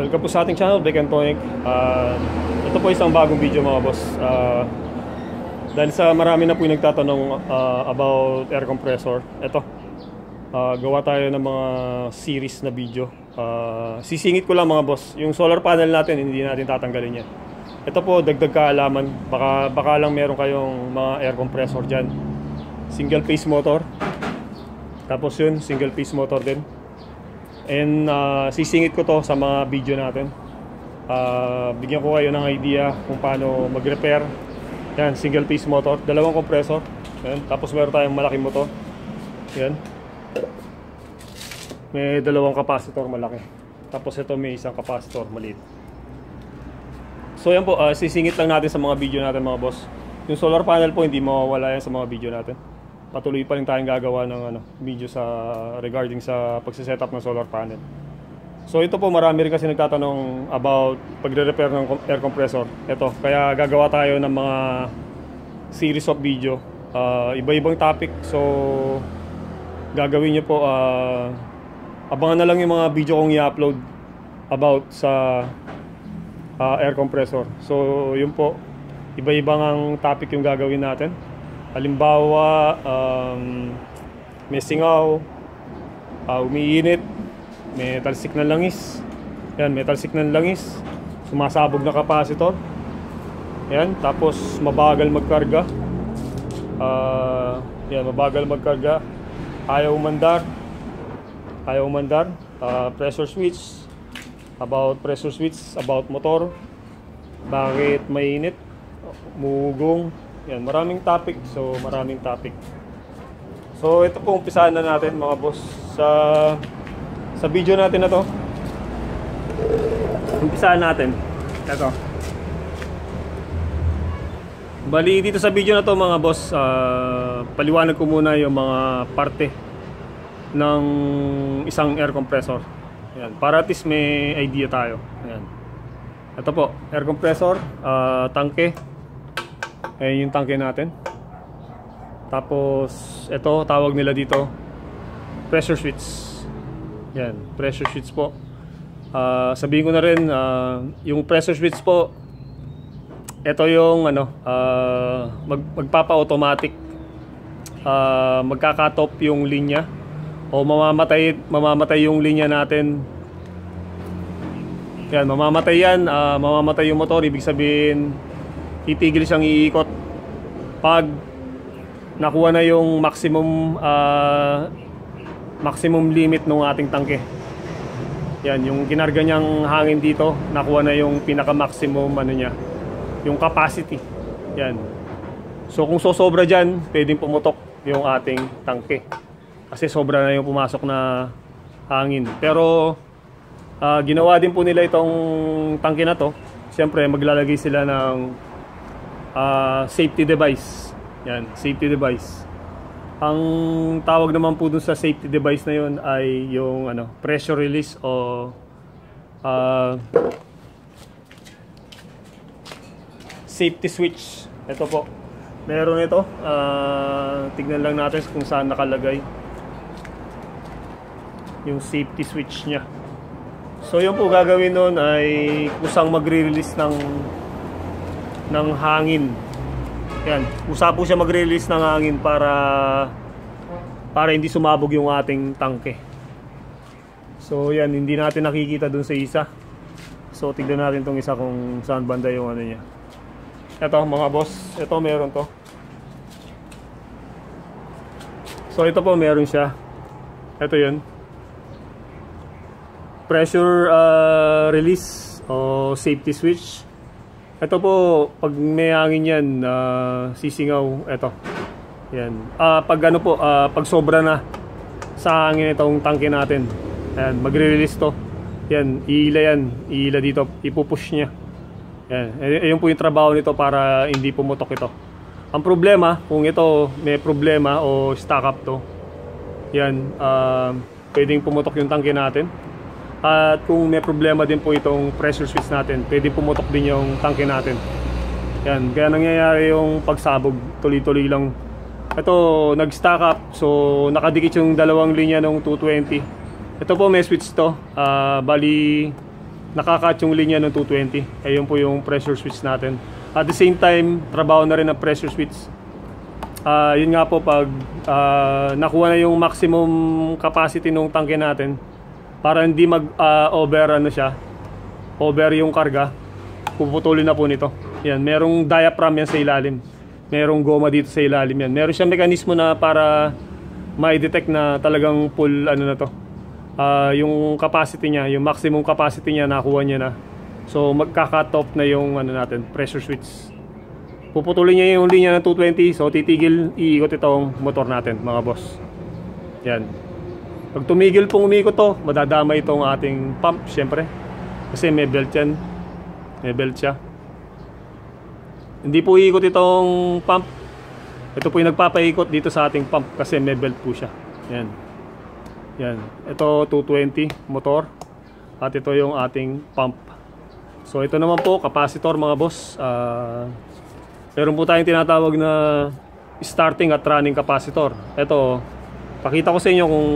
Welcome po sa ating channel, Vic and Tonic. Ito po isang bagong video mga boss. Dahil sa marami na po yung nagtatanong about air compressor. Ito, gawa tayo ng mga series na video. Sisingit ko lang mga boss, yung solar panel natin hindi natin tatanggalin yan. Ito po dagdag kaalaman, baka lang meron kayong mga air compressor dyan. Single phase motor, tapos yun, single phase motor din. And sisingit ko to sa mga video natin. Bigyan ko kayo ng idea kung paano mag-repair. Yan, single phase motor, dalawang compressor. Yan, tapos meron tayong malaking motor. Yan. May dalawang capacitor malaki. Tapos ito may isang capacitor maliit. So yan po, sisingit lang natin sa mga video natin mga boss. Yung solar panel po hindi mawawala yan sa mga video natin. Patuloy pa rin tayong gagawa ng video regarding sa pagse-setup ng solar panel. So ito po, marami rin kasi nagtatanong about pagre-repair ng air compressor. Ito, kaya gagawa tayo ng mga series of video, iba-ibang topic. So gagawin nyo po, abangan na lang yung mga video kong i-upload about sa air compressor. So yun po, iba-ibang ang topic yung gagawin natin. Halimbawa, may singaw, umiinit, may talsik ng langis. Yan, may talsik ng langis, sumasabog na capacitor. Yan, tapos mabagal magkarga. Yan, mabagal magkarga. Ayaw umandar. Pressure switch. About pressure switch, about motor. Bakit mainit? Mugong. Yan, maraming topic. So ito po, umpisahan na natin mga boss. Sa video natin na to, umpisahan natin. Ito. Bali, dito sa video na to mga boss, paliwanag ko muna yung mga parte ng isang air compressor. Yan, para at least may idea tayo. Yan. Ito po, air compressor, tangke. Ayan yung tangke natin. Tapos ito, tawag nila dito pressure switch. Yan, pressure switch po. Sabihin ko na rin, yung pressure switch po, ito yung magpapa-automatic, magkaka-top yung linya o mamamatay yung linya natin. Yan, mamamatay yan, mamamatay yung motor. Ibig sabihin titigil siyang iikot pag nakuha na yung maximum limit ng ating tangke. Yan, yung kinarga niyang hangin dito, nakuha na yung pinaka maximum niya, yung capacity. Yan. So kung sosobra diyan, pwedeng pumutok yung ating tangke kasi sobra na yung pumasok na hangin. Pero ginawa din po nila itong tangke na to. Siyempre maglalagay sila ng safety device. Yan, safety device. Ang tawag naman po dun sa safety device na yun ay yung pressure release o safety switch. Ito po, meron ito. Tignan lang natin kung saan nakalagay yung safety switch nya. So yung po gagawin nun ay kusang magre-release ng hangin. Yan, usa po siya magre-release ng hangin para hindi sumabog yung ating tangke. So yan, hindi natin nakikita dun sa isa. So tignan natin tong isa kung saan banda yung niya. Ito mga boss, ito meron to. So ito po meron siya. Ito yun, pressure release o safety switch. Ito po, pag may hangin yan, sisingaw, ito. Yan. Pag sobra na sa hangin itong tangke natin, ayan, magre-release to. Yan, iila dito, ipupush niya. Yan. Ayun po yung trabaho nito para hindi pumutok ito. Ang problema, kung ito may problema o stuck up to, yan, pwedeng pumutok yung tangke natin. At kung may problema din po itong pressure switch natin, pwede pumutok din yung tangke natin. Yan, kaya nangyayari yung pagsabog, tuloy-tuloy lang. Ito, nag-stack up, so nakadikit yung dalawang linya ng 220. Ito po may switch to, bali nakakat yung linya ng 220. Ayun po yung pressure switch natin. At the same time, trabaho na rin ang pressure switch. Yun nga po, pag nakuha na yung maximum capacity ng tangke natin, para hindi mag-over over yung karga, puputulin na po nito. Yan, merong diaphragm yan sa ilalim. Merong goma dito sa ilalim yan. Meron siyang mekanismo na para ma-detect na talagang full yung capacity niya, yung maximum capacity niya, nakuha niya na. So magka-cut off na yung natin, pressure switch. Puputulin niya yung linya ng 220, so titigil, iikot itong motor natin, mga boss. Yan. Pag tumigil pong umikot to, madadamay itong ating pump, syempre. Kasi may belt yan. May belt siya. Hindi po iikot itong pump. Ito po yung nagpapaikot dito sa ating pump kasi may belt po siya. Yan. Yan. Ito 220 motor. At ito yung ating pump. So ito naman po, capacitor, mga boss. Meron po tayong tinatawag na starting at running capacitor. Ito, pakita ko sa inyo kung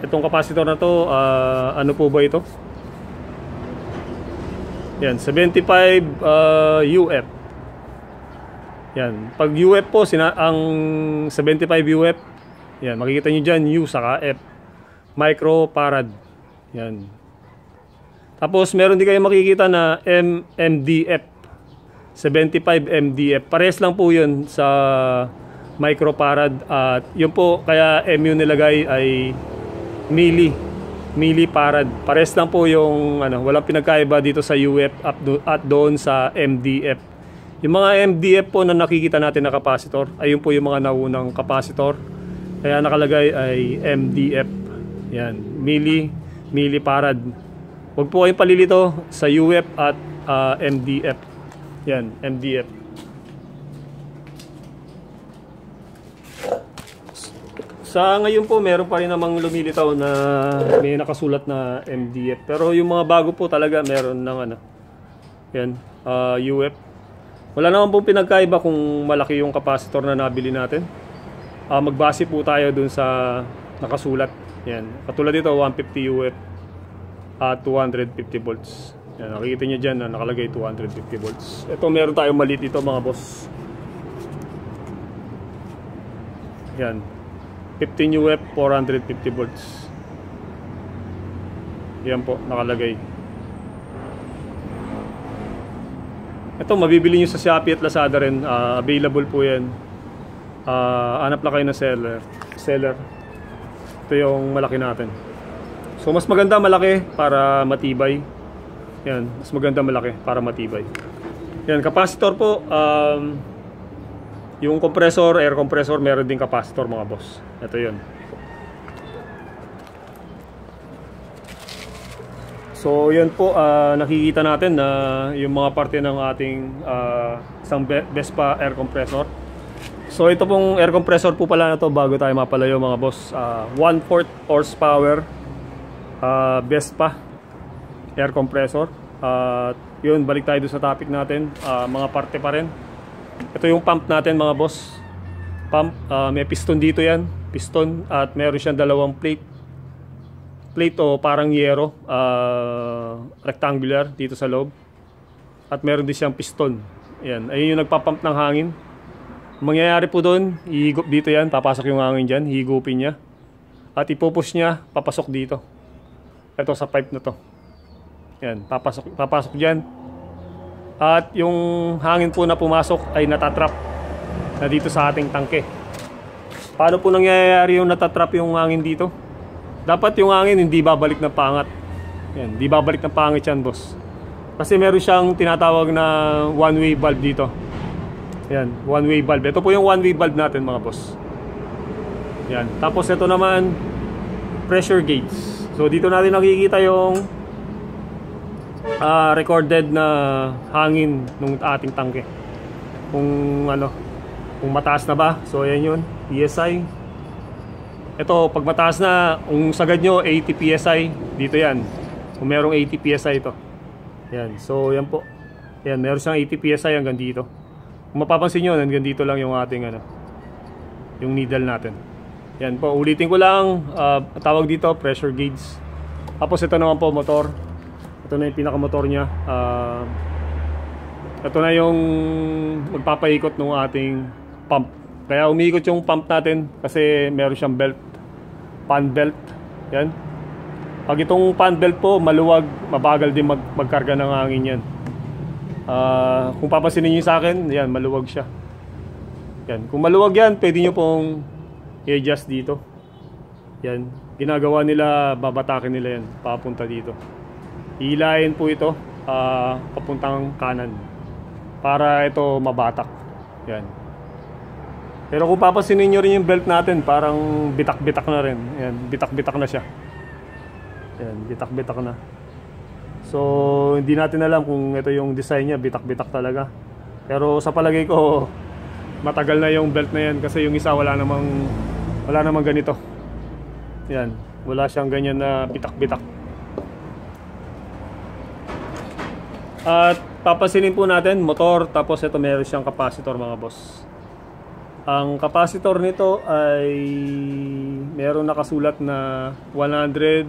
itong capacitor na to, ano po ba ito? Yan, 75 UF. Yan, pag UF po, ang 75 UF, yan, makikita nyo dyan, U saka F. Microfarad. Yan. Tapos meron din kayo makikita na MDF. 75 MDF. Pares lang po yun sa microfarad. At yun po, kaya MU nilagay ay millifarad. Pares lang po yung walang pinagkaiba dito sa UF at doon sa MDF. Yung mga MDF po na nakikita natin na capacitor, ayun po yung mga naunang capacitor. Kaya nakalagay ay MDF. Yan, millifarad. Huwag po kayong palilito sa UF at MDF. Yan, MDF. Sa ngayon po, meron pa rin namang lumilitaw na may nakasulat na MDF. Pero yung mga bago po talaga, meron ng yan, UF. Wala naman pong pinagkaiba kung malaki yung capacitor na nabili natin. Magbase po tayo dun sa nakasulat. Yan, katulad dito, 150 UF at 250 volts. Yan, nakikita nyo dyan na nakalagay 250 volts. Ito, meron tayong maliit dito, mga boss. Yan, 15 UF, 450 volts. Yan po, nakalagay. Ito, mabibili nyo sa Shopee at Lazada rin. Available po yan. Hanap lang kayo ng seller. Ito yung malaki natin. So mas maganda malaki para matibay. Yan, mas maganda malaki para matibay. Yan, capacitor po. Yung compressor, air compressor, meron din capacitor, mga boss. Ito yun. So yan po, nakikita natin na yung mga parte ng ating isang Vespa air compressor. So ito pong air compressor po pala na to, bago tayo mapalayo, mga boss, 1/4 horsepower Vespa air compressor. Yun, balik tayo doon sa topic natin. Mga parte pa rin. Ito yung pump natin, mga boss. Pump, may piston dito yan, piston, at meron siyang dalawang plate o parang yero, rectangular dito sa loob. At meron din siyang piston. Yan, ayun yung nagpapump ng hangin. Mangyayari po doon, ihigop dito yan, papasok yung hangin dyan, higupin niya. At ipupush niya, papasok dito. Ito sa pipe na to. Yan, papasok dyan. At yung hangin po na pumasok ay natatrap na dito sa ating tangke. Paano po nangyayari yung natatrap yung hangin dito? Dapat yung hangin hindi babalik ng pangat. Yan, hindi babalik ng pangit yan, boss. Kasi meron siyang tinatawag na one-way valve dito. Yan, one-way valve. Ito po yung one-way valve natin, mga boss. Yan, tapos ito naman, pressure gauge. So dito natin nakikita yung recorded na hangin ng ating tangke. Kung mataas na ba. So yan yun, PSI. Ito, pag mataas na, kung sagad nyo 80 PSI, dito yan. Kung merong 80 PSI ito. Yan, so yan po. Yan, meron siyang 80 PSI hanggang dito. Kung mapapansin nyo, hanggang dito lang yung ating yung needle natin. Yan po, ulitin ko lang, tawag dito pressure gauge. Tapos ito naman po motor. Ito na yung pinakamotor niya. Ito na yung magpapaikot ng ating pump. Kaya umiikot yung pump natin kasi meron siyang belt, fan belt. Yan. Pag itong fan belt po maluwag, mabagal din magkarga ng hangin yan. Kung papansinin niyo sa akin, yan, maluwag siya. Yan. Kung maluwag yan, pwede nyo pong i-adjust dito. Yan. Ginagawa nila, babatakin nila yan papunta dito. Hilahin po ito papuntang kanan para ito mabatak. Yan. Pero kung papansinin nyo rin yung belt natin, parang bitak-bitak na rin. Yan, bitak-bitak na siya. Yan, bitak-bitak na. So, hindi natin alam kung ito yung design niya, bitak-bitak talaga. Pero sa palagay ko, matagal na yung belt na yan kasi yung isa wala namang ganito. Yan, wala siyang ganyan na bitak-bitak. At papansinin po natin, motor, tapos ito meron siyang capacitor mga boss. Ang capacitor nito ay meron nakasulat na 100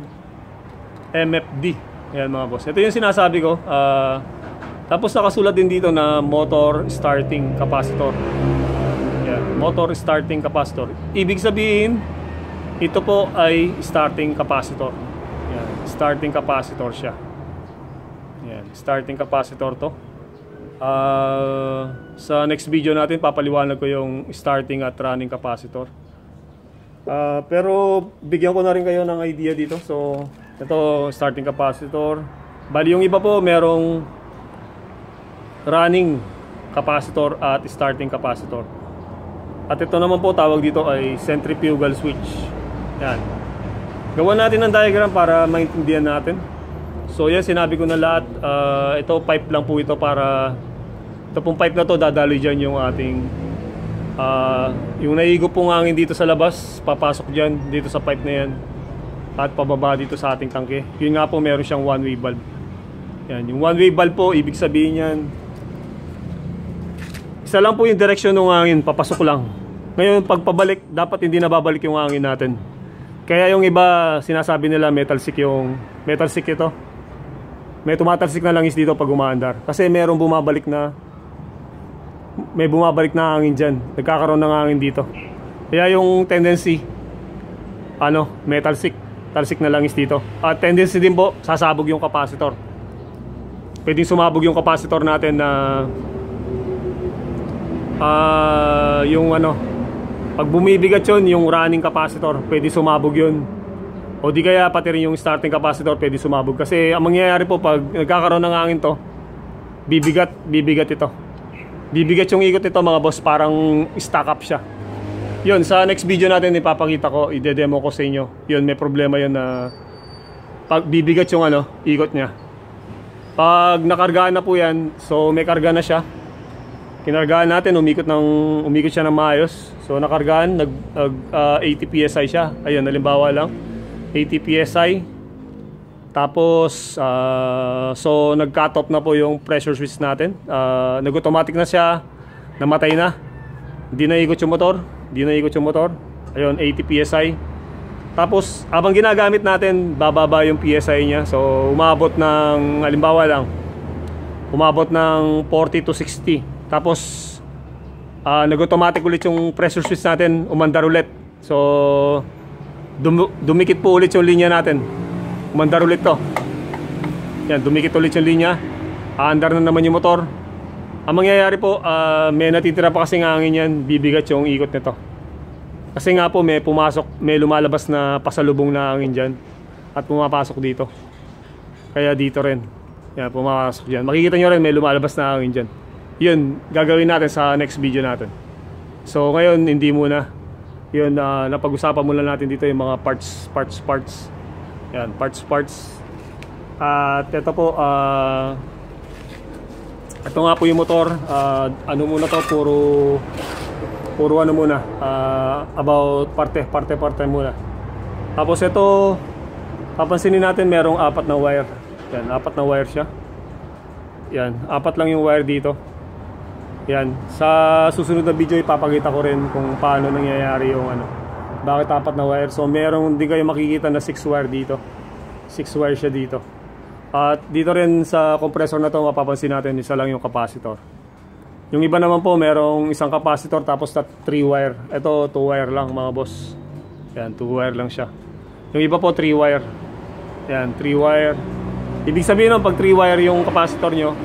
MFD. Ayan mga boss. Ito yung sinasabi ko. Tapos nakasulat din dito na motor starting capacitor. Ayan, motor starting capacitor. Ibig sabihin, ito po ay starting capacitor. Ayan, starting capacitor siya. Ayan, starting capacitor to. Sa next video natin papaliwanag ko yung starting at running capacitor. Pero bigyan ko na rin kayo ng idea dito. So ito starting capacitor. Bali yung iba po merong running capacitor at starting capacitor. At ito naman po tawag dito ay centrifugal switch. Yan. Gawan natin ng diagram para maintindihan natin. So yan, sinabi ko na lahat. Ito pipe lang po ito para ito pong pipe na to dadaloy dyan yung ating yung naigop pong hangin dito sa labas, papasok dyan dito sa pipe na yan at pababa dito sa ating tangke. Yun nga po, meron siyang one-way valve. Yan, yung one-way valve po, ibig sabihin yan, isa lang po yung direksyon ng hangin, papasok lang. Ngayon, pag pabalik, dapat hindi na babalik yung hangin natin. Kaya yung iba, sinasabi nila metal sick yung, metal sick ito. May tumatalsik na langis dito pag umaandar. Kasi merong bumabalik na, may bumabalik na hangin dyan. Nagkakaroon ng hangin dito. Kaya yung tendency, metal sick. Talsik na langis dito. At tendency din po, sasabog yung capacitor. Pwedeng sumabog yung capacitor natin na pag bumibigat yun, yung running capacitor, pwede sumabog yun. O di kaya pati rin yung starting capacitor pwede sumabog. Kasi ang mangyayari po pag nagkakaroon ng hangin to, bibigat ito. Bibigat yung ikot ito mga boss, parang stack up siya. Yun, sa next video natin ipapakita ko, ide-demo ko sa inyo. Yun, may problema yun na pag bibigat yung ikot niya. Pag nakargaan na po yan, so may karga na siya. Kinargaan natin, umikot siya ng maayos. So nakargaan, 80 PSI siya. Ayun, halimbawa lang, 80 PSI. Tapos so nag-cut off na po yung pressure switch natin. Nag-automatic na siya, namatay na. Hindi na ikot yung motor. Ayun, 80 PSI. Tapos habang ginagamit natin, bababa yung PSI niya. So umabot ng, halimbawa lang, umabot ng 40 to 60. Tapos nag-automatic ulit yung pressure switch natin, umandar ulit. So dumikit po ulit yung linya natin. Umandar ulit to. Yan, dumikit ulit yung linya. Aandar na naman yung motor. Ang mangyayari po, may natitira pa kasing hangin yan, bibigat yung ikot nito. Kasi nga po may lumalabas na pasalubong na hangin dyan at pumapasok dito. Kaya dito rin. Yan, pumapasok dyan. Makikita nyo rin may lumalabas na hangin dyan. Yun, gagawin natin sa next video natin. So ngayon, hindi muna. Yun, napag-usapan muna natin dito yung mga parts. Yan, parts. At ito po, ito nga po yung motor. Ano muna to, puro ano muna, about parte muna. Tapos ito, papansinin natin merong 4 na wire. Yan, 4 na wire siya. Yan, 4 lang yung wire dito. Yan, sa susunod na video ipapakita ko rin kung paano nangyayari yung bakit 4 na wire. So merong, hindi kayo makikita na 6 wire dito. 6 wire siya dito. At dito rin sa compressor na to mapapansin natin isa lang yung capacitor. Yung iba naman po merong isang capacitor tapos 3 wire. Ito 2 wire lang mga boss. Yan, 2 wire lang siya. Yung iba po 3 wire. Yan, 3 wire. Ibig sabihin nun, pag 3 wire yung capacitor nyo,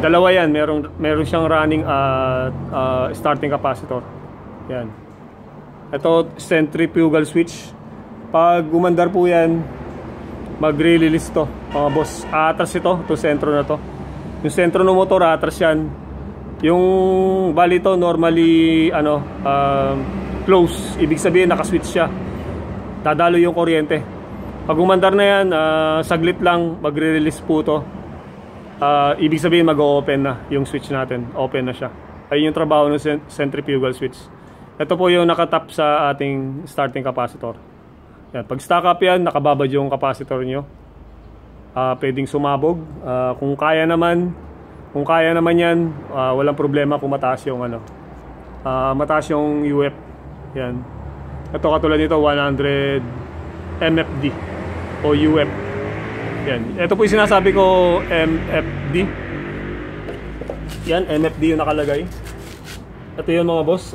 dalawa yan. Meron siyang running starting capacitor. Yan. Ito centrifugal switch. Pag umandar po yan, magre-release to mga boss. Atras ito sentro na to. Yung sentro ng motor atras yan. Yung bali to normally close. Ibig sabihin naka-switch siya. Dadalo yung kuryente. Pag umandar na yan, saglit lang magre-release po to. Ibig sabihin mag-o-open na yung switch natin. Open na siya. Ayun yung trabaho ng centrifugal switch. Ito po yung nakatap sa ating starting capacitor. Yan, pag stack up yan, nakababad yung capacitor nyo. Pwedeng sumabog. Kung kaya naman yan, walang problema kung mataas yung mataas yung UF. Yan. Ito katulad nito 100 MFD o UF. Yan. Ito po yung sinasabi ko MFD. Yan, MFD yung nakalagay. Ito yun mga boss.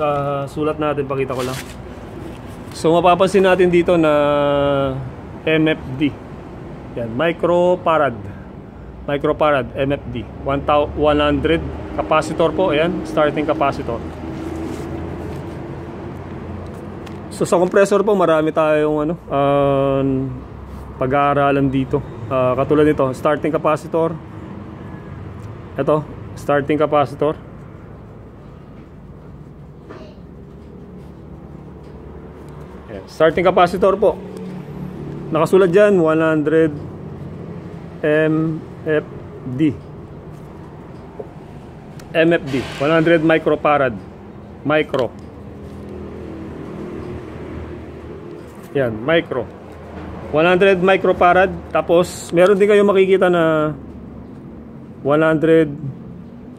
Sulat natin, pakita ko lang. So mapapansin natin dito na MFD. Yan, microfarad. Microfarad MFD. 100 capacitor po. Ayan, starting capacitor. So sa compressor po marami tayong pag-aaralan dito. Katulad nito, starting capacitor. Ito, starting capacitor. Ayan, starting capacitor po. Nakasulat dyan 100 MFD. MFD, 100 microfarad. Micro. Yan, micro. 100 microfarad. Tapos, meron din kayo makikita na 100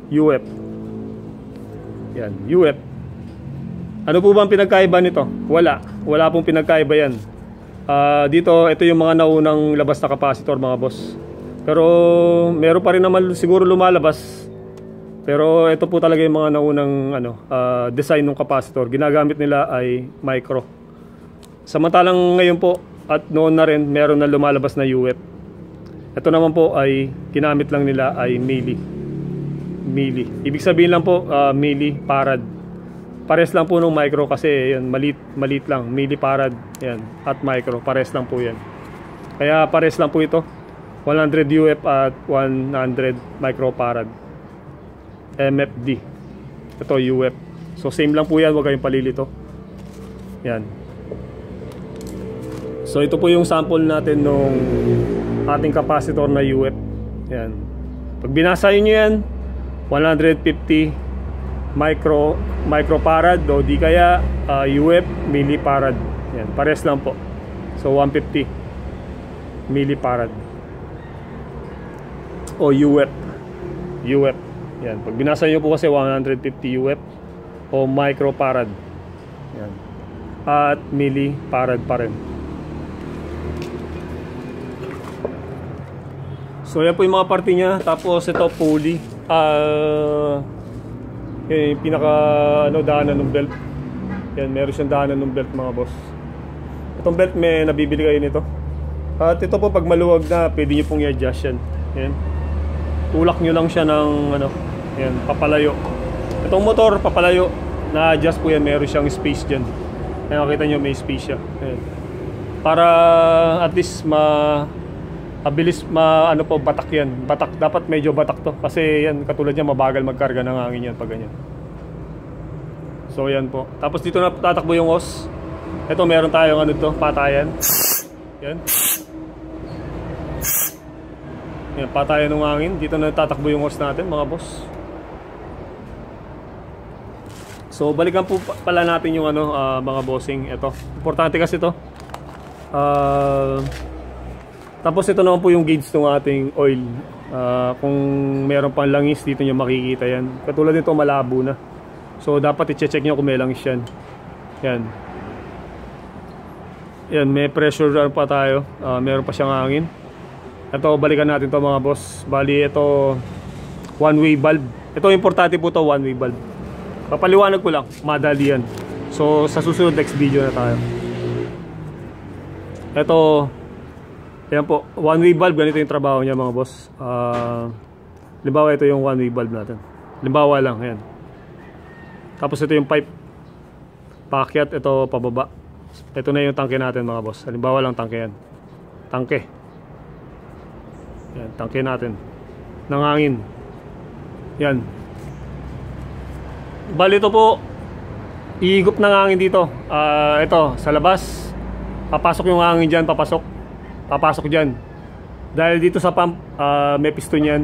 UF. Yan, UF. Ano po bang pinagkaiba nito? Wala. Wala pong pinagkaiba yan. Dito, ito yung mga naunang labas na capacitor mga boss. Pero, meron pa rin naman siguro lumalabas. Pero, ito po talaga yung mga naunang design ng capacitor. Ginagamit nila ay micro. Samantalang ngayon po at noon na rin meron na lumalabas na UF. Ito naman po ay ginamit lang nila ay milli. Ibig sabihin lang po millifarad. Pares lang po nung micro kasi yan maliit lang, millifarad yan at micro pares lang po yan. Kaya pares lang po ito. 100 UF at 100 microfarad. MFD. Ito UF. So same lang po yan, huwag kayong palilito. Yan. So ito po yung sample natin nung ating capacitor na UF. Yan. Pag binasa niyo yan, 150 microfarad o di kaya UF millifarad. Yan, pares lang po. So 150 millifarad o UF. Yan. Pag binasa niyo po kasi 150 UF o microfarad. Yan. At millifarad pa rin. So yan po yung mga parte niya. Tapos ito pulley. Yung pinaka daanan ng belt. Yan, meron siyang daanan ng belt mga boss. Itong belt may nabibili kayo nito. At ito po pag maluwag na, pwede nyo pong i-adjust yan. Yan. Tulak nyo lang siya ng yan, papalayo. Itong motor papalayo. Na-adjust po yan, meron siyang space dyan. Yan, makita nyo may space siya. Yan. Para at least mabilis batak yan. Batak, dapat medyo batak to. Kasi yan, katulad niya, mabagal magkarga ng hangin yan pag ganyan. So yan po. Tapos dito na tatakbo yung hose. Ito meron tayong patayan. Yan. Yan, patayan ng hangin. Dito na tatakbo yung hose natin mga boss. So balikan po pala natin yung mga bossing. Ito. Importante kasi ito. Tapos ito naman po yung gauge ng ating oil. Kung meron pang langis, dito nyo makikita yan. Katulad nito, malabo na. So dapat i-check nyo kung may langis yan. Yan. Yan, may pressure pa tayo. Meron pa siyang hangin. Ito, balikan natin to mga boss. Bali, ito one-way valve. Ito, importante po to, one-way valve. Papaliwanag ko lang, madali yan. So, sa susunod next video na tayo. Ito, yan po, one-way valve, ganito yung trabaho niya mga boss. Limbawa, ito yung one-way valve natin. Limbawa lang, yan. Tapos ito yung pipe. Paakyat, ito pababa. Ito na yung tangke natin mga boss. Halimbawa lang tangke yan. Tangke. Yan, tangke natin. Nangangin. Yan. Bali ito po, iigop ng hangin dito. Ito, sa labas. Papasok yung hangin dyan, papasok. Papasok dyan. Dahil dito sa pump, may piston yan.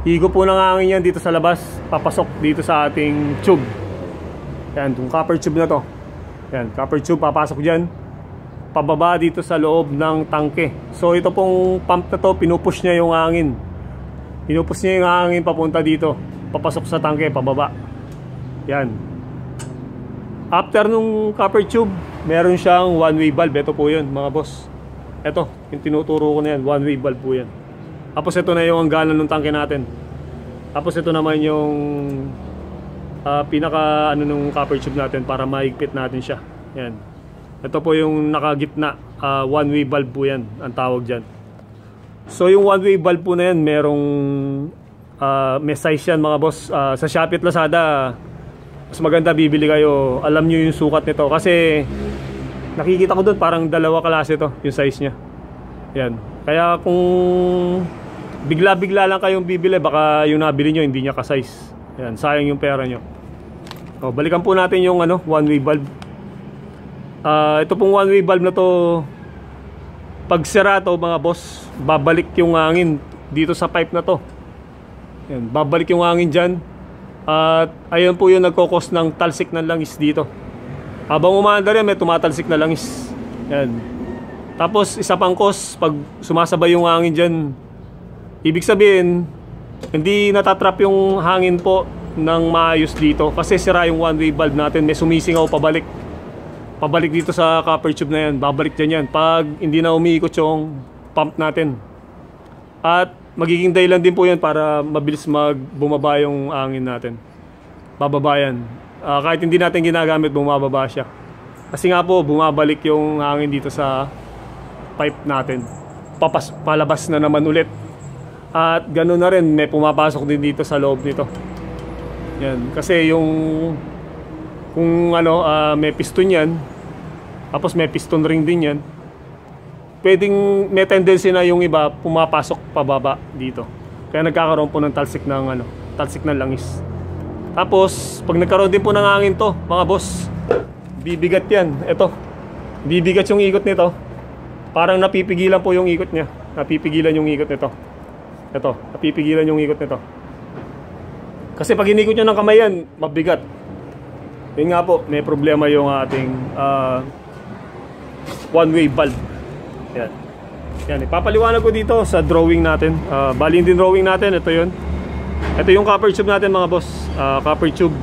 Iigop po ng hangin yan dito sa labas. Papasok dito sa ating tube. Yan, itong copper tube na to. Yan, copper tube, papasok dyan. Pababa dito sa loob ng tangke. So ito pong pump na to, pinupush niya yung hangin. Pinupush niya yung hangin papunta dito. Papasok sa tangke, pababa. Yan. After nung copper tube, meron siyang one-way valve. Ito po yun mga boss. Ito, yung tinuturo ko na yan, one-way valve po yan. Tapos ito na yung hangganan ng tangke natin. Tapos ito naman yung pinaka ano nung copper tube natin para mahigpit natin siya. Yan. Ito po yung nakagitna, one-way valve po yan, ang tawag dyan. So yung one-way valve po na yan, merong may size yan mga boss. Sa Shopee at Lazada, mas maganda bibili kayo, alam nyo yung sukat nito. Kasi nakikita ko doon parang dalawa klase to, yung size nya. Yan. Kaya kung bigla-bigla lang kayong bibili, baka yung nabili nyo hindi nya ka-size. Yan, sayang yung pera nyo. O, balikan po natin yung ano, one-way valve. Ito pong one-way valve na to, pag sira to mga boss, babalik yung hangin dito sa pipe na to. Yan, babalik yung hangin dyan. At ayun po yung nagkokos ng talsik ng langis dito. Habang umaandar yan, may tumatalsik na langis. Yan. Tapos isa pang cause, pag sumasabay yung hangin dyan, ibig sabihin hindi natatrap yung hangin po ng maayos dito. Kasi sira yung one-way valve natin, may sumisingaw pabalik. Pabalik dito sa copper tube na yan, babalik dyan yan pag hindi na umiikot yung pump natin. At magiging dahilan din po yan para mabilis bumaba yung hangin natin. Bababa yan. Kahit hindi natin ginagamit, bumababa siya. Kasi nga po, bumabalik yung hangin dito sa pipe natin. Palabas na naman ulit. At ganoon na rin, may pumapasok din dito sa loob nito. Yan. Kasi yung kung ano, may piston yan, tapos may piston ring din yan, pwedeng may tendency na yung iba pumapasok pababa dito. Kaya nagkakaroon po ng talsik ng ano, talsik ng langis. Tapos pag nagkaroon din po ng hangin to, mga boss, bibigat yan. Ito, bibigat yung ikot nito. Parang napipigilan po yung ikot niya. Napipigilan yung ikot nito. Ito, napipigilan yung ikot nito. Kasi pag inikot nyo ng kamay yan, mabigat. Yun nga po, may problema yung ating one-way valve. Yan. Yan, ipapaliwanag ko dito sa drawing natin. Bali din drawing natin, ito yun. Ito yung copper tube natin mga boss. Copper tube.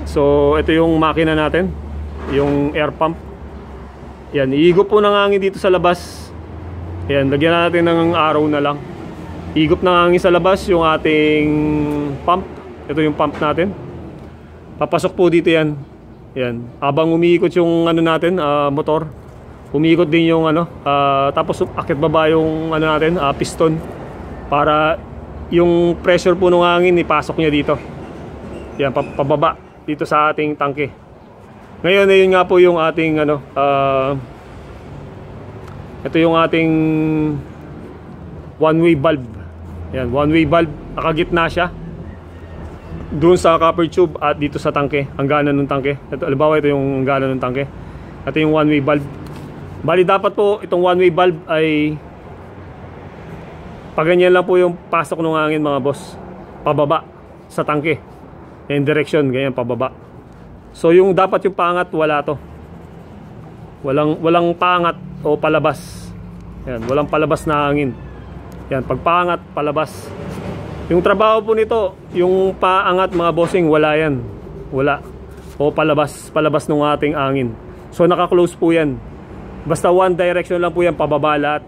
So, ito yung makina natin. Yung air pump. Yan, iigop po ng hangin dito sa labas. Yan, lagyan natin ng araw na lang. Igop ng hangin sa labas yung ating pump. Ito yung pump natin. Papasok po dito yan. Yan. Habang umiikot yung ano natin, motor, umiikot din yung ano, tapos akit baba yung ano natin, piston, para yung pressure po ng hangin ipasok niya dito. Yan, pababa dito sa ating tangke. Ngayon, ayun nga po yung ating ano, ito yung ating one-way valve. Yan, one-way valve, nakagitna siya doon sa copper tube at dito sa tangke, hangganan ng tangke. Ito, halimbawa ito yung hangganan ng tangke. Ito yung one-way valve. Bali dapat po itong one-way valve ay paganyan lang po yung pasok ng hangin mga boss, pababa sa tangke. Yan direction, ganyan pababa. So yung dapat yung paangat, wala to. Walang paangat o palabas. Yan, walang palabas na hangin. Yan, pag paangat, palabas. Yung trabaho po nito, yung paangat mga bossing, wala yan. Wala. O palabas ng ating hangin. So naka-close po yan. Basta one direction lang po yan, pababa lahat.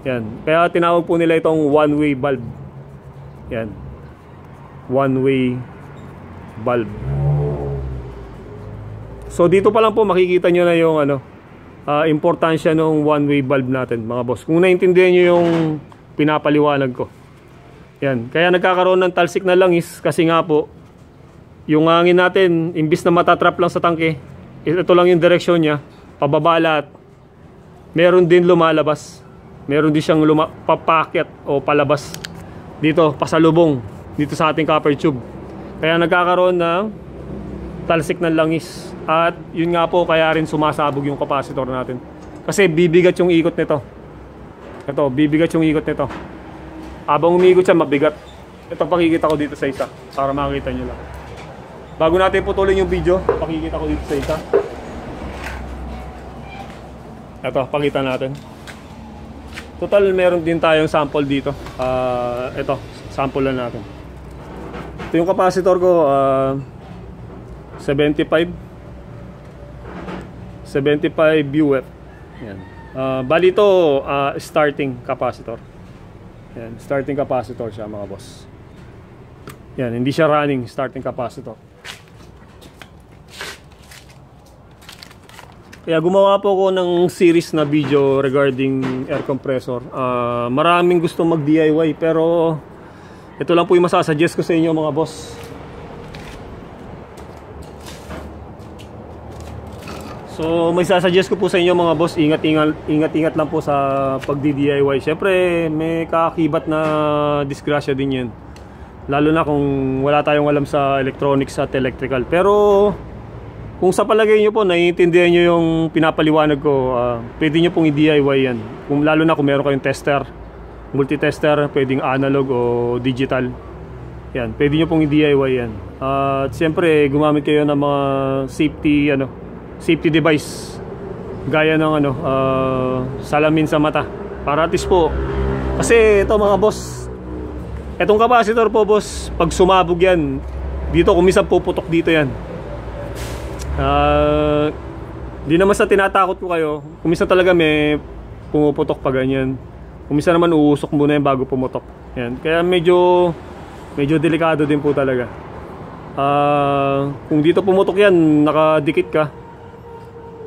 Yan. Kaya tinawag po nila itong one-way valve. Yan. One-way valve. So dito pa lang po makikita nyo na yung importansya ng one-way valve natin, mga boss. Kung naintindihan nyo yung pinapaliwanag ko. Yan. Kaya nagkakaroon ng talsik na langis kasi nga po yung hangin natin, imbis na matatrap lang sa tangke, ito lang yung direksyon niya, pababa lahat. Meron din lumalabas. Meron din siyang papakyat o palabas dito, pasalubong dito sa ating copper tube. Kaya nagkakaroon ng talsik ng langis. At yun nga po, kaya rin sumasabog yung capacitor natin. Kasi bibigat yung ikot nito. Ito, bibigat yung ikot nito. Habang umiikot siya, mabigat. Ito, pakikita ko dito sa isa para makita nyo lang. Bago natin putulin yung video, pakikita ko dito sa isa. Ito, pakita natin. Total, meron din tayong sample dito. Ito, sample lang natin. Ito yung capacitor ko, 75 UF. Yan. Bali ito, starting capacitor. Yan, starting capacitor siya, mga boss. Yan, hindi siya running starting capacitor. Kaya gumawa po ako ng series na video regarding air compressor. Maraming gusto mag-DIY pero ito lang po yung masasuggest ko sa inyo, mga boss. So may sasuggest ko po sa inyo, mga boss, ingat lang po sa pag-DIY. Siyempre may kaakibat na disgrasya din yan. Lalo na kung wala tayong alam sa electronics at electrical. Pero kung sa palagay nyo po, naiintindihan nyo yung pinapaliwanag ko, pwede nyo pong i-DIY yan. Lalo na kung meron kayong tester, multi-tester, pwedeng analog o digital. Yan, pwede nyo pong i-DIY yan. At siyempre, gumamit kayo ng mga safety device. Gaya ng salamin sa mata. Para at least po, kasi ito, mga boss, etong capacitor po, boss, pag sumabog yan, dito kumisap puputok dito yan. Di naman sa tinatakot ko kayo, kumisa talaga may pumuputok pa ganyan. Kumisa naman uusok muna yan bago pumutok. Yan. Kaya medyo delikado din po talaga. Kung dito pumutok yan, nakadikit ka,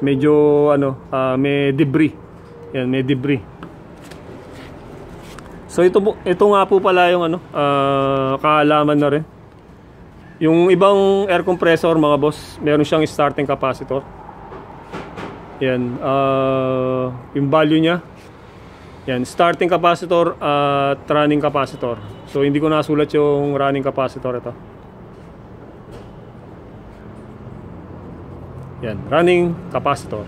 medyo may debris. Yan, may debris. So ito nga po pala yung kaalaman na rin. Yung ibang air compressor, mga boss, meron siyang starting capacitor. Yan, yung value niya. Yan, starting capacitor at running capacitor. So hindi ko nasulat yung running capacitor ito. Yan, running capacitor.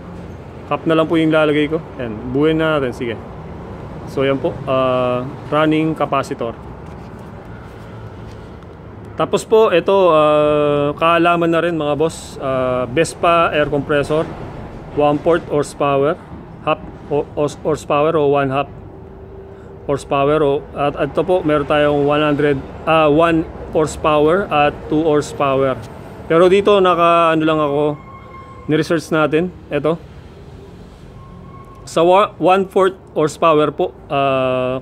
Cap na lang po yung lalagay ko. Yan, buuin na natin, sige. So yan po, running capacitor. Tapos po, ito, kaalaman na rin, mga boss, Vespa air compressor, 1/4 horsepower, half horsepower o 1/2 horsepower. At ito po, meron tayong 1 horsepower at 2 horsepower. Pero dito, lang ako, ni-research natin, ito. Sa 1/4 horsepower po,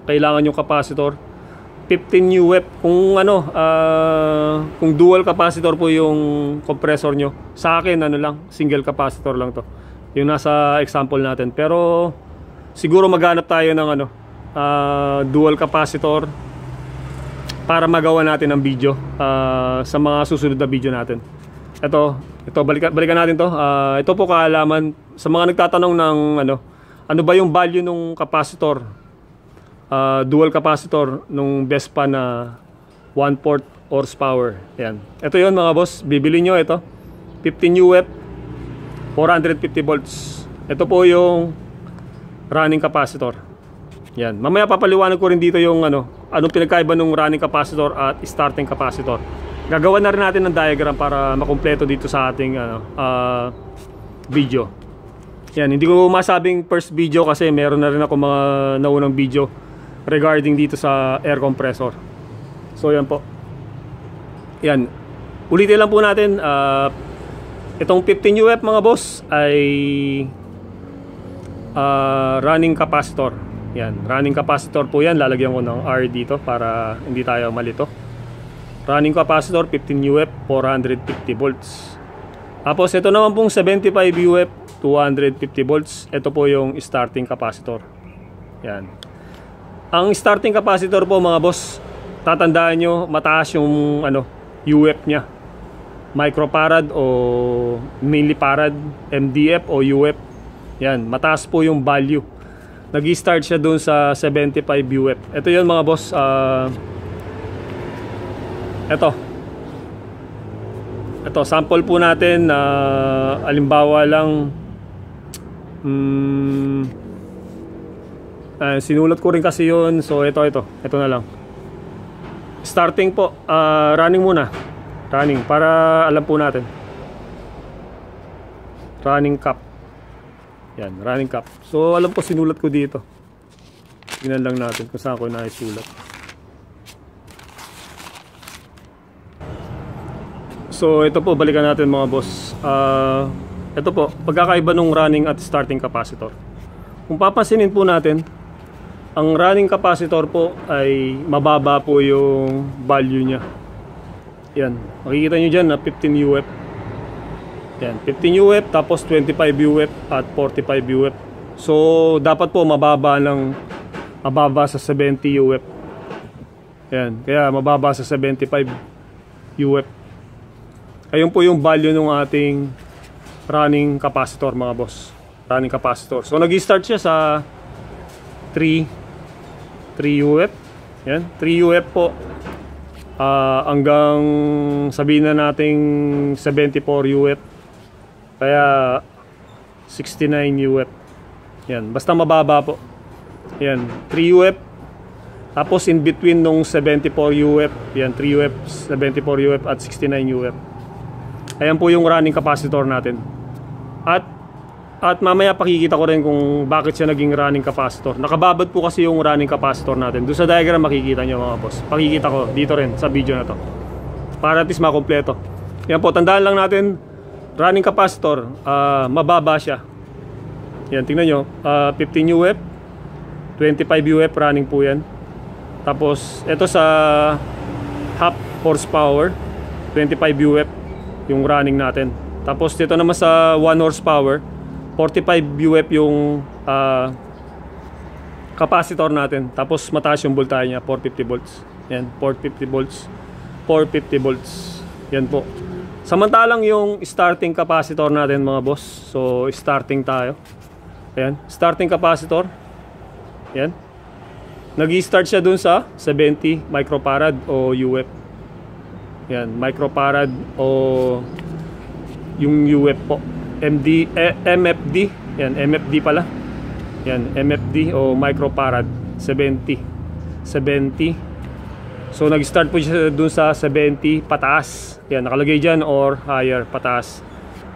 kailangan yung capacitor 15 UF. Kung dual capacitor po yung compressor nyo, sa akin single capacitor lang to, yung nasa example natin. Pero siguro maghanap tayo ng dual capacitor para magawa natin ng video sa mga susunod na video natin. Ito balikan natin to. Ito po kaalaman sa mga nagtatanong ng ano ba yung value ng capacitor, dual capacitor nung Vespa na 1/4 horsepower. Yan. Ito yun, mga boss. Bibili nyo ito. 15 UF, 450 volts. Ito po yung running capacitor. Yan. Mamaya papaliwanag ko rin dito yung anong pinagkaiba ng running capacitor at starting capacitor. Gagawa na rin natin ng diagram para makumpleto dito sa ating video. Yan. Hindi ko masabing first video kasi meron na rin ako mga naunang video regarding dito sa air compressor. So yan po. Yan. Ulitin lang po natin, itong 15 UF, mga boss, ay running capacitor. Yan, running capacitor po yan. Lalagyan ko ng R dito para hindi tayo malito. Running capacitor 15 UF 450 volts. Tapos ito naman pong 75 UF 250 volts. Ito po yung starting capacitor. Yan. Ang starting capacitor po mga boss, tatandaan nyo, mataas yung UF nya. Microfarad o millifarad, MDF o UF. Yan, mataas po yung value. Nag-start siya dun sa 75 UF. Ito yun mga boss. Ito, sample po natin na alimbawa lang. Sinulat ko rin kasi yun. So ito na lang. Starting po, running muna. Running, para alam po natin. Running cap. Yan, running cap. So alam ko, sinulat ko dito. Tingnan lang natin kung saan ko naisulat. So ito po, balikan natin mga boss. Ito po, pagkakaiba ng running at starting capacitor. Kung papansinin po natin, ang running capacitor po ay mababa po yung value nya. Yan, makikita nyo dyan na 15 UF. Yan, 15 UF tapos 25 UF at 45 UF. So dapat po mababa sa 70 UF. Yan, kaya mababa sa 75 UF. Ayun po yung value ng ating running capacitor mga boss. Running capacitor. So nag-start siya sa 3 UF. Yan, 3 UF po. Hanggang sabihin na nating 74 UF. Kaya 69 UF. Yan, basta mababa po. Yan, 3 UF. Tapos in between nung 74 UF, yan 3 UF, 74 UF at 69 UF. Ayan po yung running capacitor natin. At mamaya pakikita ko rin kung bakit siya naging running capacitor. Nakababad po kasi yung running capacitor natin. Doon sa diagram makikita nyo mga boss. Pakikita ko dito rin sa video na to. Para at least makompleto. Yan po, tandaan lang natin, running capacitor, mababa siya. Yan, tingnan nyo, 15 UF, 25 UF running po yan. Tapos, ito sa half horsepower, 25 UF yung running natin. Tapos dito naman sa 1 horsepower, 45 UF yung capacitor natin. Tapos mataas yung voltahe niya, 450 volts. Yan, 450 volts. 450 volts. Yan po. Samantalang yung starting capacitor natin mga boss. So starting tayo. Ayan, starting capacitor. Yan. Nag-i-start siya dun sa 70 microfarad o UF. Yan, microfarad o yung UF po. MFD. Yan, MFD pala. Yan, MFD o microfarad. 70. So nag-start po siya dun sa 70 pataas. Yan, nakalagay dyan or higher, pataas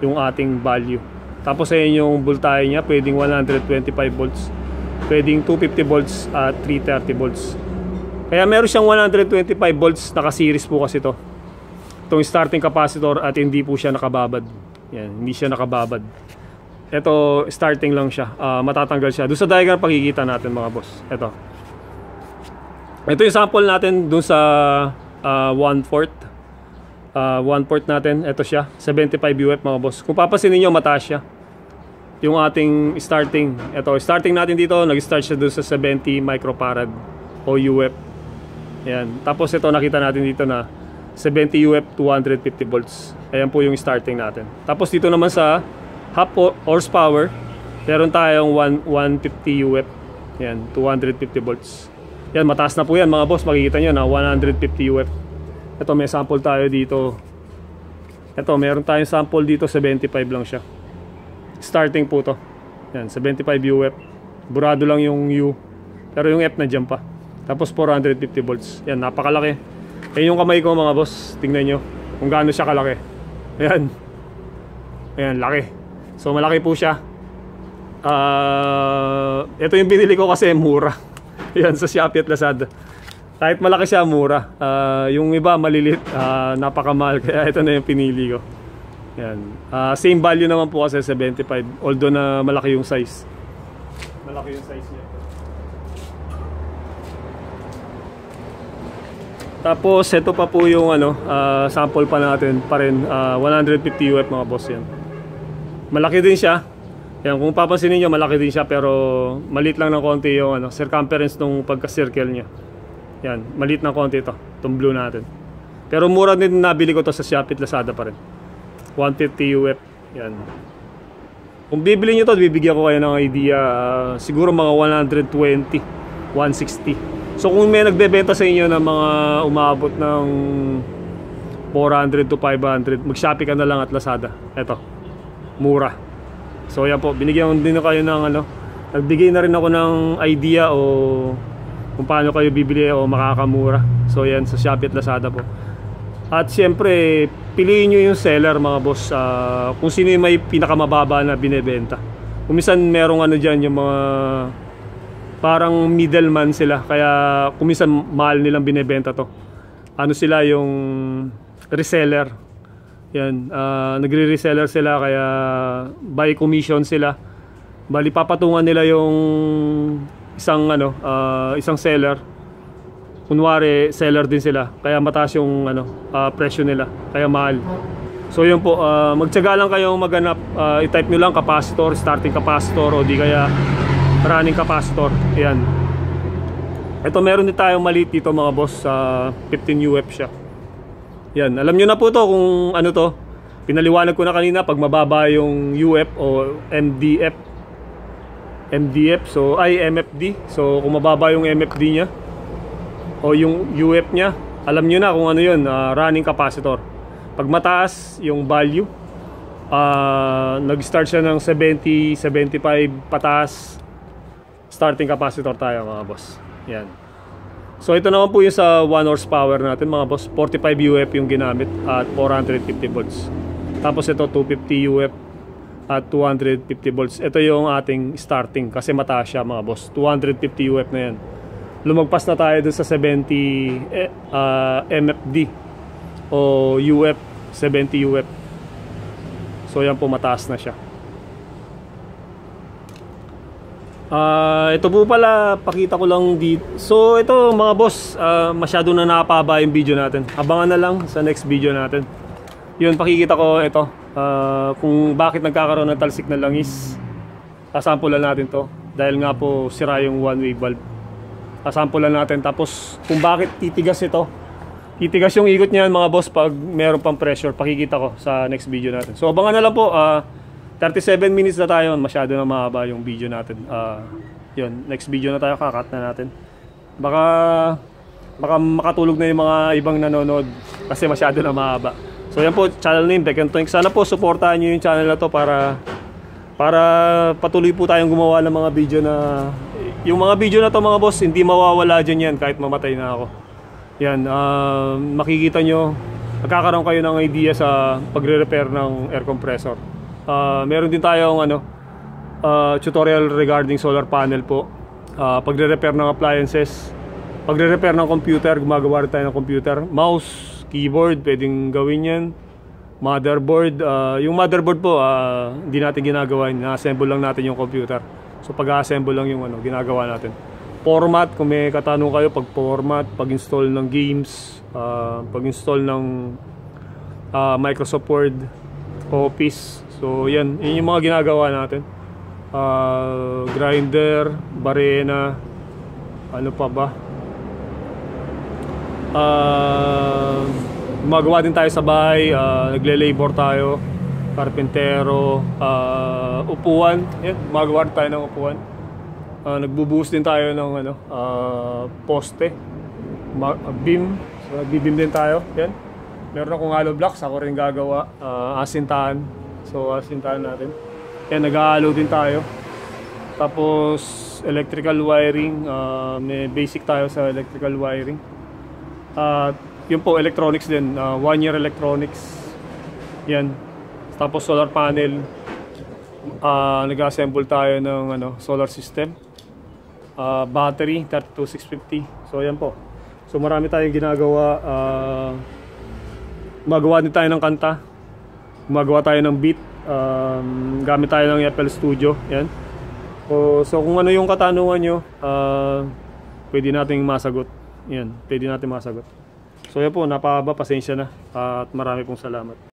yung ating value. Tapos ayun yung voltahe niya, pwedeng 125 volts, pwedeng 250 volts at 330 volts. Kaya meron siyang 125 volts, naka-series po kasi to. Itong starting capacitor at hindi po siya nakababad. Yan, hindi siya nakababad. Ito, starting lang siya. Matatanggal siya. Doon sa diagram pakikita natin mga boss. Ito yung sample natin doon sa 1/4. 1/4 natin. Ito siya. 75 UF mga boss. Kung papansinin nyo, mataas siya. Yung ating starting. Ito, starting natin dito. Nag-start siya doon sa 70 microfarad o UF. Yan. Tapos ito, nakita natin dito na 70 UF 250 volts. Ayan po yung starting natin. Tapos dito naman sa half horsepower, meron tayong 150 UF. Yan, 250 volts. Yan, mataas na po yan mga boss. Makikita nyo na 150 UF. Ito, may sample tayo dito. Ito, meron tayong sample dito, 75 lang siya. Starting po to. Yan, 75 UF. Burado lang yung U. Pero yung F na dyan pa. Tapos 450 volts. Yan, napakalaki. Ayan yung kamay ko mga boss. Tingnan nyo kung gaano siya kalaki. Ayan. Ayan, laki. So malaki po siya. Ito yung binili ko kasi mura. Ayan, sa Shopee at Lazada. Kahit malaki siya, mura. Yung iba maliliit, napakamahal. Kaya ito na yung pinili ko. Ayan. Same value naman po kasi 75. Although na malaki yung size. Malaki yung size niya. Tapos ito pa po yung ano, sample pa natin pa rin, 150 UF mga boss yan. Malaki din siya. Yan, kung papansinin niyo malaki din siya pero maliit lang ng konti yung ano, circumference ng pagka-circle niya. Yan, maliit ng konti ito, itong blue natin. Pero mura din nabili ko to sa Shopee at Lazada pa rin. 150 UF. Yan. Kung bibili niyo to, bibigyan ko kayo ng idea, siguro mga 120, 160. So kung may nagbebenta sa inyo ng mga umabot ng 400 to 500, mag-Shopee ka na lang at Lazada. Eto, mura. So yan po, binigyan din kayo ng ano, nagbigay na rin ako ng idea o kung paano kayo bibili o makakamura. So yan, sa Shopee at Lazada po. At siyempre, piliin nyo yung seller mga boss, kung sino yung may pinakamababa na binebenta. Kung minsan merong ano dyan, yung mga parang middleman sila, kaya kung minsan mahal nilang binebenta to. Ano sila, yung reseller. Yan, nagre-reseller sila, kaya by commission sila. Bali papatungan nila yung isang ano, isang seller. Kunwari seller din sila, kaya mataas yung ano, presyo nila, kaya mahal. So yun po, magtiyaga lang kayong maghanap, i-type nyo lang capacitor, starting capacitor o di kaya running capacitor. Ayan. Ito meron din tayong maliit dito mga boss, 15 UF siya. Yan, alam nyo na po to kung ano to. Pinaliwanag ko na kanina pag mababa yung UF o MDF, so ay MFD. So kung mababa yung MFD niya o yung UF niya, alam nyo na kung ano yun, running capacitor. Pag mataas yung value, nag-start siya ng 70, 75 pataas, starting capacitor tayo mga boss. Yan. So ito naman po yung sa 1 horsepower natin mga boss, 45 UF yung ginamit at 450 volts. Tapos ito 250 UF at 250 volts. Ito yung ating starting kasi mataas siya mga boss, 250 UF na yan. Lumagpas na tayo dun sa 70 MFD o UF, 70 UF. So yan po, mataas na siya. Ito po pala, pakita ko lang dito. So ito mga boss, masyado na napahaba yung video natin. Abangan na lang sa next video natin. Yun, pakikita ko ito, kung bakit nagkakaroon ng talsik na langis. Sasampulan natin to dahil nga po sira yung one-way valve. Sasampulan natin, tapos kung bakit titigas ito. Titigas yung ikot niyan mga boss pag meron pang pressure. Pakikita ko sa next video natin. So abangan na lang po, 37 minutes na tayo, masyado na mahaba yung video natin. Yun, next video na tayo, kakat na natin. Baka makatulog na yung mga ibang nanonood kasi masyado na mahaba. So yan po, channel name, Beck and Toink. Sana po supportahan nyo yung channel na to para patuloy po tayong gumawa ng mga video na yung mga video na to mga boss, hindi mawawala dyan yan kahit mamatay na ako. Yan, makikita nyo, magkakaroon kayo ng idea sa pagre-repair ng air compressor. Meron din tayong ano, tutorial regarding solar panel po, pagre-repair ng appliances, pagre-repair ng computer, gumagawa rin tayo ng computer, mouse, keyboard, pwedeng gawin yan, motherboard. Yung motherboard po, hindi natin ginagawa, na-assemble lang natin yung computer. So pag-assemble lang yung ano, ginagawa natin. Format, kung may katanong kayo, pag-format, pag-install ng games, pag-install ng Microsoft Word, Office. So yan, yun yung mga ginagawa natin. Grinder, barena, ano pa ba? Gumagawa din tayo sa bahay, nagle-labor tayo, karpentero, upuan. Yan, gumagawa tayo ng upuan. Nagbubuhos din tayo ng ano, poste, beam. So nagbi-beam din tayo. Yan. Meron akong hollow blocks, ako rin gagawa. Asintahan. So asintahan natin. Yan, nag-hollow din tayo. Tapos electrical wiring, may basic tayo sa electrical wiring. Yun po, electronics din, 1 year electronics. Yan. Tapos solar panel, nag-assemble tayo ng ano, solar system, battery 32650. So yan po. So marami tayong ginagawa. Gumagawa din tayo ng kanta, gumagawa tayo ng beat, gamit tayo ng FL Studio. Yan. So kung ano yung katanungan nyo, pwede nating masagot. Yan, pwede natin masagot. So yan po, napahaba, pasensya na. At marami pong salamat.